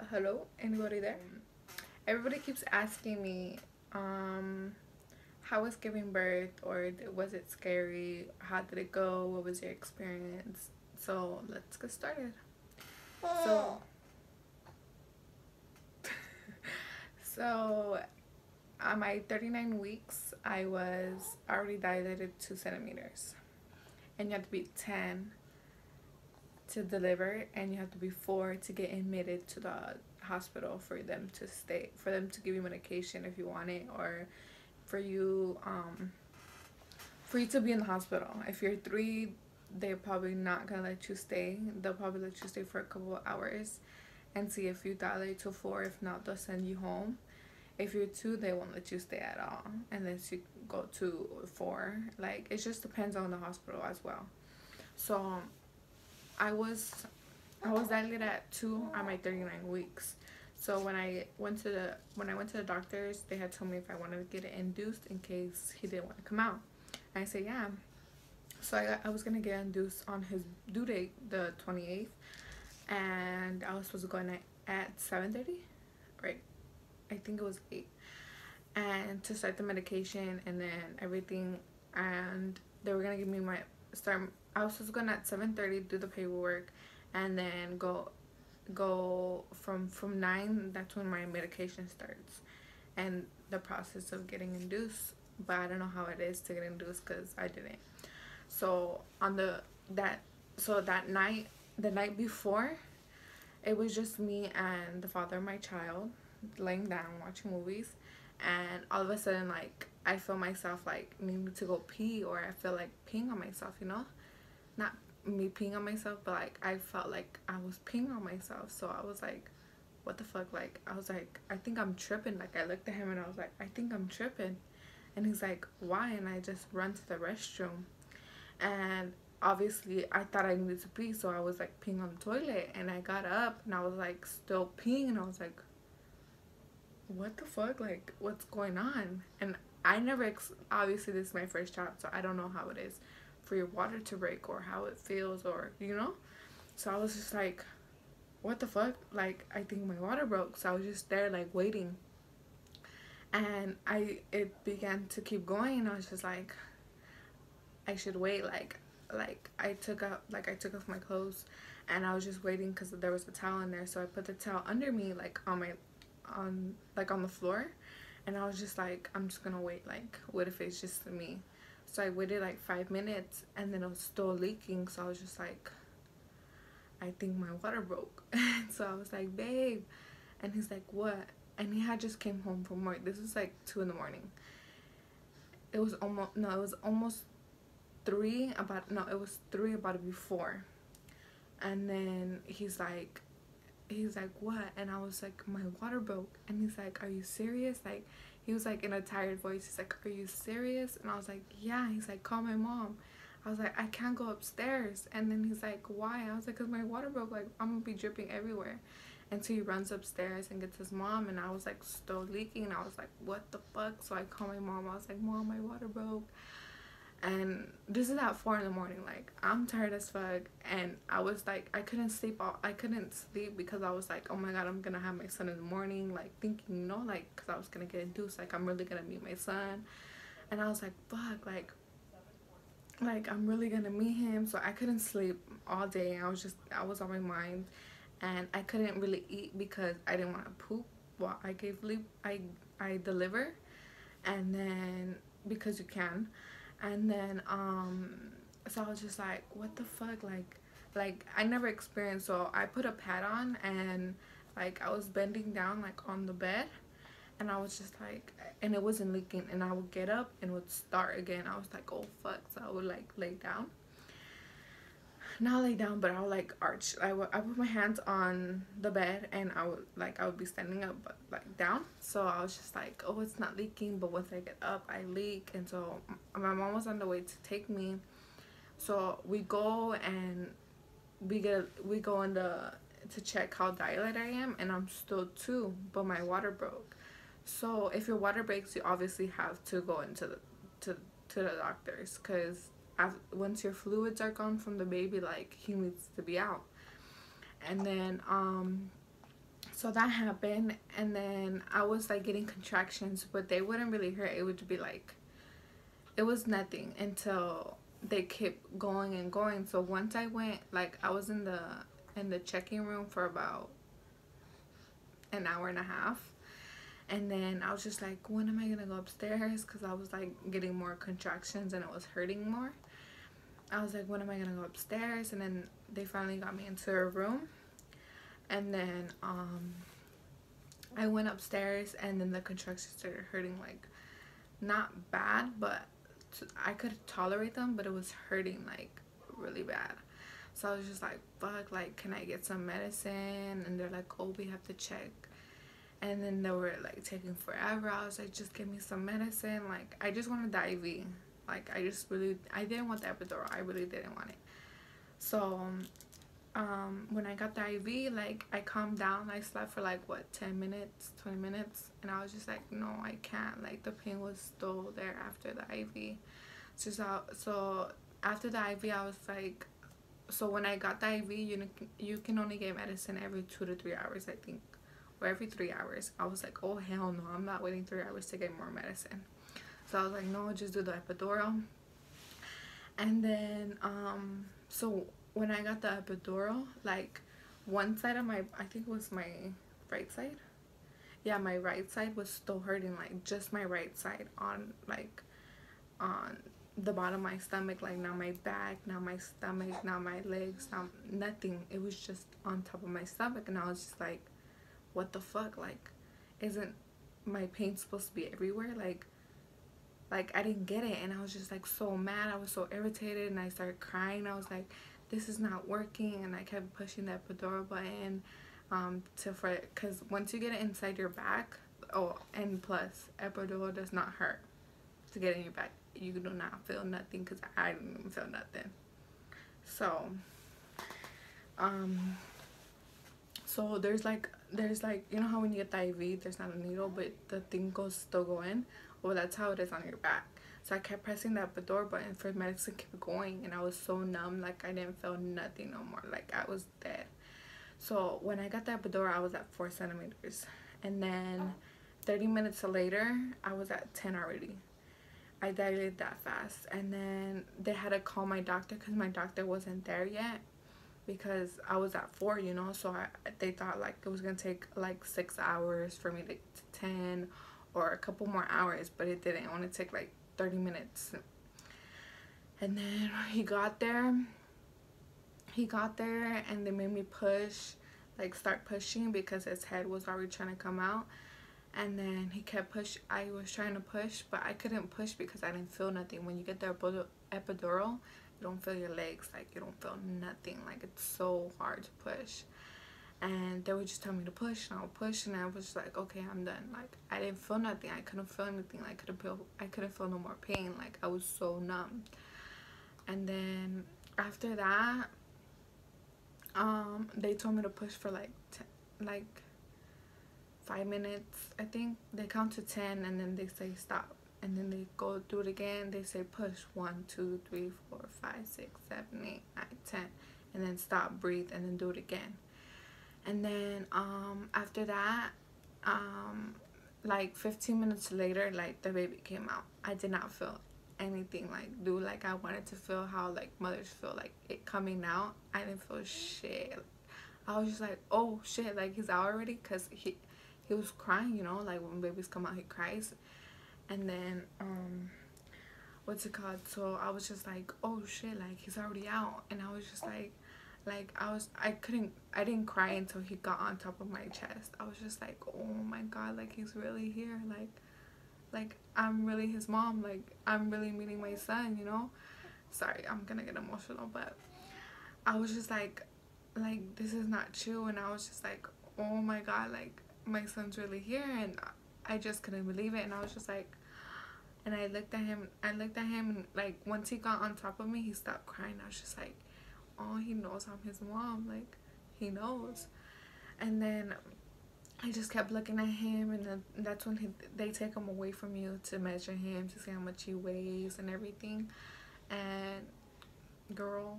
Hello, anybody there? Everybody keeps asking me, how was giving birth, or was it scary? How did it go? What was your experience? So let's get started. So, so on my 39 weeks, I was already dilated 2 centimeters, and you have to be 10 to deliver, and you have to be 4 to get admitted to the hospital for them to give you medication if you want it, or for you for you to be in the hospital. If you're 3, they're probably not gonna let you stay. They'll probably let you stay for a couple of hours and see if you dilate to 4. If not, they'll send you home. If you're 2, they won't let you stay at all unless you go to 4. Like, it just depends on the hospital as well. So I was I was dilated at 2 on my 39 weeks. So when I went to the doctors, they had told me if I wanted to get it induced in case he didn't want to come out. And I said yeah. So I was gonna get induced on his due date, the 28th, and I was supposed to go in at 7:30, right? I think it was 8, and to start the medication and then everything, and they were gonna give me my start. I was supposed to go in at 7:30, do the paperwork, and then go from 9. That's when my medication starts, and the process of getting induced. But I don't know how it is to get induced because I didn't. So on that that night, the night before, it was just me and the father of my child laying down watching movies, and all of a sudden, like, I feel myself like needing to go pee, or I feel like peeing on myself, not me peeing on myself, but like I felt like I was peeing on myself. So I was like, what the fuck? Like, I was like, I think I'm tripping. Like, I looked at him and I was like, I think I'm tripping. And he's like, why? And I just run to the restroom, and obviously I thought I needed to pee, so I was like peeing on the toilet, and I got up and I was like still peeing, and I was like, what the fuck? Like, what's going on? And I never obviously this is my first job, so I don't know how it is for your water to break, or how it feels, or. So I was just like, what the fuck? Like, I think my water broke. So I was just there like waiting, and it began to keep going, and I was just like, I should wait. Like I took off my clothes, and I was just waiting because there was a towel in there. So I put the towel under me, like on the floor, and I was just like, I'm just gonna wait. Like, what if it's just me? So I waited like 5 minutes, and then it was still leaking. So I was just like, I think my water broke. So I was like, babe, and he's like, what? And he had just came home from work. This was like 2 in the morning. It was almost no, it was almost 3 about no, it was 3 about it before. And then he's like, what? And I was like, my water broke. And he's like, are you serious? Like, he was like in a tired voice, he's like, are you serious? And I was like, yeah. He's like, call my mom. I was like, I can't go upstairs. And then he's like, why? I was like, because my water broke. Like, I'm gonna be dripping everywhere. And so he runs upstairs and gets his mom, and I was like still leaking, and I was like, what the fuck? So I call my mom. I was like, mom, my water broke. And this is at 4 in the morning. Like, I'm tired as fuck, and I was like, I couldn't sleep because I was like, oh my god, I'm gonna have my son in the morning, like thinking, like, because I was gonna get induced, like I'm really gonna meet my son. And I was like, fuck, like I'm really gonna meet him. So I couldn't sleep all day. I was on my mind, and I couldn't really eat because I didn't want to poop while I deliver. And then, because you can. And then so I was just like, what the fuck? Like I never experienced. So I put a pad on, and like I was bending down like on the bed, and I was just like, and it wasn't leaking, and I would get up and it would start again. I was like, oh fuck. So I would like lay down, not lay down, but I would like arch. I put my hands on the bed, and I would be standing up but like down. So I was just like, oh, it's not leaking. But once I get up, I leak. And so my mom was on the way to take me. So we go, and we go in the to check how dilated I am, and I'm still 2, but my water broke. So if your water breaks, you obviously have to go into to to the doctors, because once your fluids are gone from the baby, like, he needs to be out. And then So that happened, and then I was like getting contractions, but they wouldn't really hurt. It would be like, it was nothing until they kept going and going. So once I went, like I was in the checking room for about an hour and a half. And then I was just like, when am I gonna go upstairs? Because I was like getting more contractions and it was hurting more. I was like, when am I gonna go upstairs? And then they finally got me into a room. And then I went upstairs, and then the contractions started hurting, like not bad, but I could tolerate them, but it was hurting like really bad. So I was just like, fuck, like, can I get some medicine? And they're like, oh, we have to check. And then they were like taking forever. I was like, just give me some medicine. Like, I just wanted the IV. Like, I didn't want the epidural. I really didn't want it. So when I got the IV, like, I calmed down. I slept for like what, 10 minutes, 20 minutes, and I was just like, no, I can't. Like, the pain was still there after the IV. So after the IV, I was like, so when I got the IV, you can only get medicine every 2 to 3 hours, I think, or every 3 hours. I was like, oh hell no, I'm not waiting 3 hours to get more medicine. So I was like, no, just do the epidural. And then so when I got the epidural, like, one side of my, I think it was my right side, yeah, my right side was still hurting, like just my right side, on like on the bottom of my stomach, like not my back, not my stomach, not my legs, not nothing. It was just on top of my stomach. And I was just like, what the fuck? Like, isn't my pain supposed to be everywhere? Like I didn't get it. And I was just like so mad. I was so irritated, and I started crying. I was like, this is not working. And I kept pushing that epidural button because once you get it inside your back, oh, and plus epidural does not hurt to get in your back. You do not feel nothing, because I didn't even feel nothing. So so there's like, you know how when you get the IV, there's not a needle, but the thing still go in. Well, that's how it is on your back. So I kept pressing that epidural button for medicine to keep going, and I was so numb, like I didn't feel nothing no more, like I was dead. So when I got the epidural, I was at 4 centimeters, and then 30 minutes later, I was at 10 already. I dilated that fast. And then they had to call my doctor, because my doctor wasn't there yet, because I was at 4, you know. So they thought like it was gonna take like 6 hours for me to 10, or a couple more hours, but it didn't. It only took like 30 minutes. And then he got there, and they made me push, like start pushing, because his head was already trying to come out. And then he kept I was trying to push, but I couldn't push because I didn't feel nothing. When you get the epidural, you don't feel your legs, like you don't feel nothing, like it's so hard to push. And they would just tell me to push, and I would push, and I was just like, okay, I'm done. Like, I didn't feel nothing. I couldn't feel anything. I couldn't feel no more pain. Like, I was so numb. And then after that, they told me to push for like 5 minutes. I think they count to 10, and then they say stop, and then they go do it again. They say push 1, 2, 3, 4, 5, 6, 7, 8, 9, 10, and then stop, breathe, and then do it again. And then after that, like 15 minutes later, like the baby came out. I did not feel anything, like, dude, like I wanted to feel how like mothers feel, like it coming out. I didn't feel shit. I was just like, oh shit, like he's out already, because he was crying, you know, like when babies come out, he cries. And then what's it called, so I was just like, oh shit, like he's already out. And I was just like I didn't cry until he got on top of my chest. I was just like, oh my god, like he's really here, like I'm really his mom, like I'm really meeting my son, you know. Sorry, I'm gonna get emotional, but I was just like this is not true. And I was just like, oh my god, like my son's really here. And I just couldn't believe it. And I was just like, and I looked at him, and like once he got on top of me, he stopped crying. I was just like, oh, he knows I'm his mom, like he knows. And then I just kept looking at him, and then that's when they take him away from you to measure him, to see how much he weighs and everything. And girl,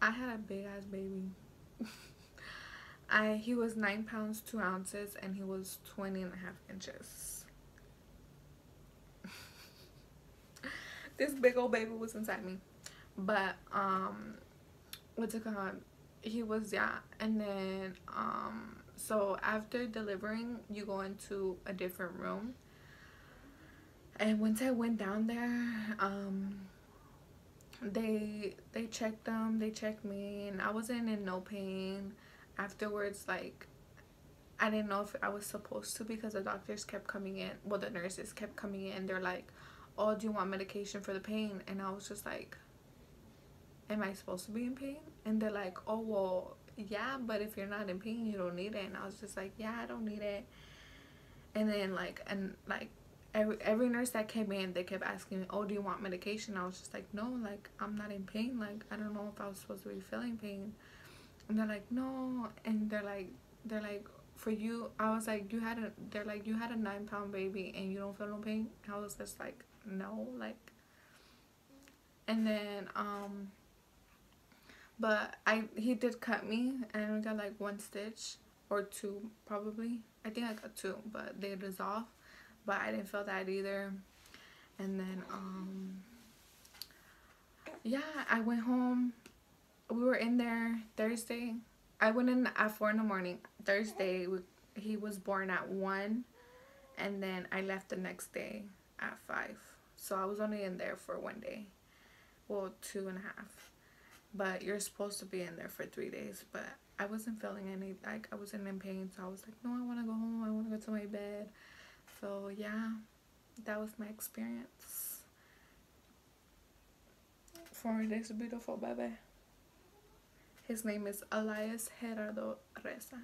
I had a big ass baby. He was 9 pounds 2 ounces, and he was 20.5 inches. This big old baby was inside me. But what's it called? He was, yeah. And then so after delivering, you go into a different room. And once I went down there, they checked them, they checked me, and I wasn't in no pain. Afterwards, like, I didn't know if I was supposed to, because the doctors kept coming in, well, the nurses kept coming in. They're like, oh, do you want medication for the pain? And I was just like, am I supposed to be in pain? And they're like, oh, well, yeah, but if you're not in pain, you don't need it. And I was just like, yeah, I don't need it. And then like every nurse that came in, they kept asking me, oh, do you want medication? I was just like, no, like, I'm not in pain. Like, I don't know if I was supposed to be feeling pain. And they're like, no. And they're like, for you, I was like, they're like, you had a 9 pound baby and you don't feel no pain? I was just like, no, like. And then but he did cut me, and I got like 1 stitch or 2 probably. I think I got 2, but they dissolved. But I didn't feel that either. And then yeah, I went home. We were in there Thursday. I went in at 4 in the morning. Thursday, he was born at 1, and then I left the next day at 5. So I was only in there for 1 day. Well, 2.5. But you're supposed to be in there for 3 days. But I wasn't feeling any, like, I wasn't in pain. So I was like, no, I want to go home. I want to go to my bed. So yeah, that was my experience for this beautiful baby. His name is Elias Gerardo Reza.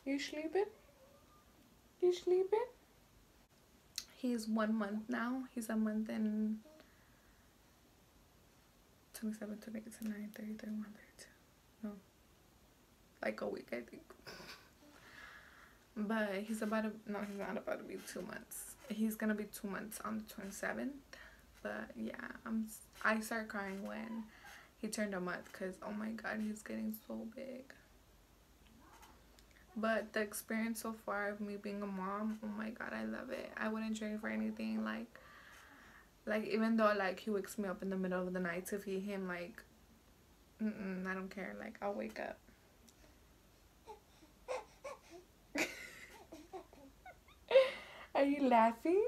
You sleeping? You sleeping? He's 1 month now. He's a month and 27, 28, 29, 30, 31, 32. No. Like a week, I think. But he's not about to be 2 months. He's gonna be 2 months on the 27th. But yeah, I started crying when he turned a month, because oh my god, he's getting so big. But the experience so far of me being a mom, oh my god, I love it. I wouldn't trade for anything. Like even though like he wakes me up in the middle of the night to feed him, like I don't care. Like, I'll wake up. Are you laughing?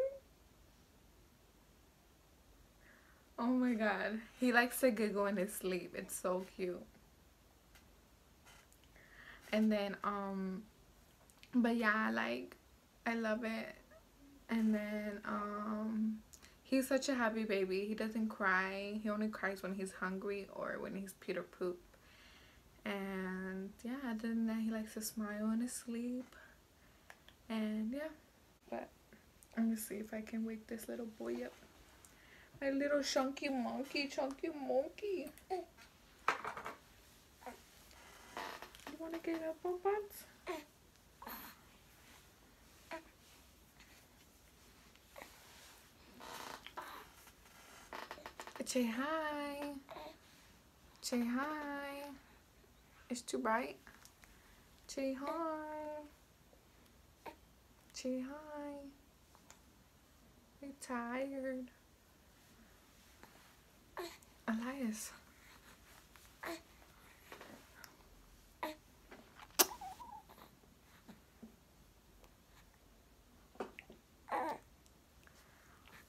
Oh my god. He likes to giggle in his sleep. It's so cute. And then, but yeah, like, I love it. And then, he's such a happy baby. He doesn't cry. He only cries when he's hungry or when he's peed or poop. And yeah, other than that, he likes to smile in his sleep. And yeah, but let me see if I can wake this little boy up. My little chunky monkey. You wanna get up, Buns? Say hi. Say hi. It's too bright. Say hi. Say hi. You're tired. Elias.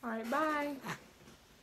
Alright, bye.